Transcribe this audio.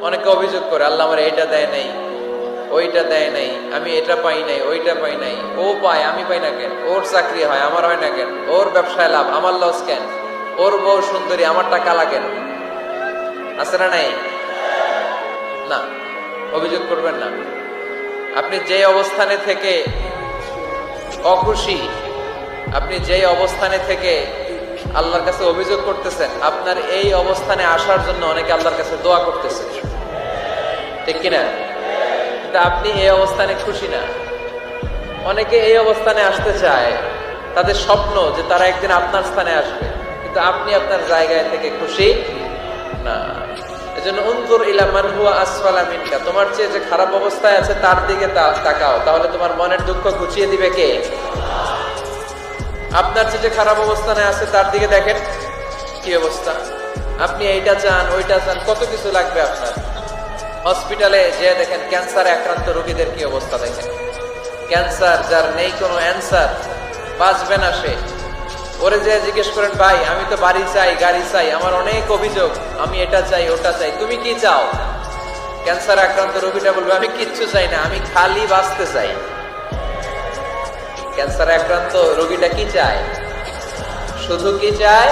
অনেকে অভিযোগ করে আল্লাহ আমার এটা দেয় নাই, ওইটা দেয় নাই, আমি এটা পাই নাই, ওইটা পাই নাই। ও পায়, আমি পাই না কেন? ওর চাকরি হয়, আমার হয় না কেন? ওর ব্যবসায় লাভ, আমার লস কেন? ওর বউ সুন্দরী, আমারটা কালা কেন? আছে না নাই? না, অভিযোগ করবেন না। আপনি যে অবস্থানে থেকে অখুশি, আপনি যেই অবস্থানে থেকে আল্লাহর কাছে অভিযোগ করতেছেন, আপনার এই অবস্থানে আসার জন্য অনেকে আল্লাহর কাছে দোয়া করতেছে, ঠিক কিনা? কিন্তু আপনি এই অবস্থানে খুশি না। অনেকে এই অবস্থানে আসতে চায়, তাদের স্বপ্ন যে তারা একদিন আপনার স্থানে আসবে, কিন্তু আপনি আপনার জায়গায় থেকে খুশি না। এজন্য উনজুর ইলা মান হুয়া আসফালা মিনকা, তোমার চেয়ে যে খারাপ অবস্থায় আছে তার দিকে তাকাও, তাহলে তোমার মনের দুঃখ ঘুচিয়ে দিবে কে? আপনার চেয়ে যে খারাপ অবস্থানে আছে তার দিকে দেখেন কি অবস্থা। আপনি এইটা চান, ওইটা চান, কত কিছু লাগবে আপনার। হসপিটালে যে দেখেন ক্যান্সারে আক্রান্ত রোগীদের কি অবস্থা দেখেন। ক্যান্সার যার নেই কোনো অ্যান্সার, বাঁচবে না সে। ওরে যে জিজ্ঞেস করেন, ভাই আমি তো বাড়ি চাই, গাড়ি চাই, আমার অনেক অভিযোগ, আমি এটা চাই, ওটা চাই, তুমি কি চাও? ক্যান্সার আক্রান্ত রোগীটা বলবে, আমি কিচ্ছু চাই না, আমি খালি বাঁচতে চাই। ক্যান্সার আক্রান্ত রোগীটা কি চায়? শুধু কি চায়?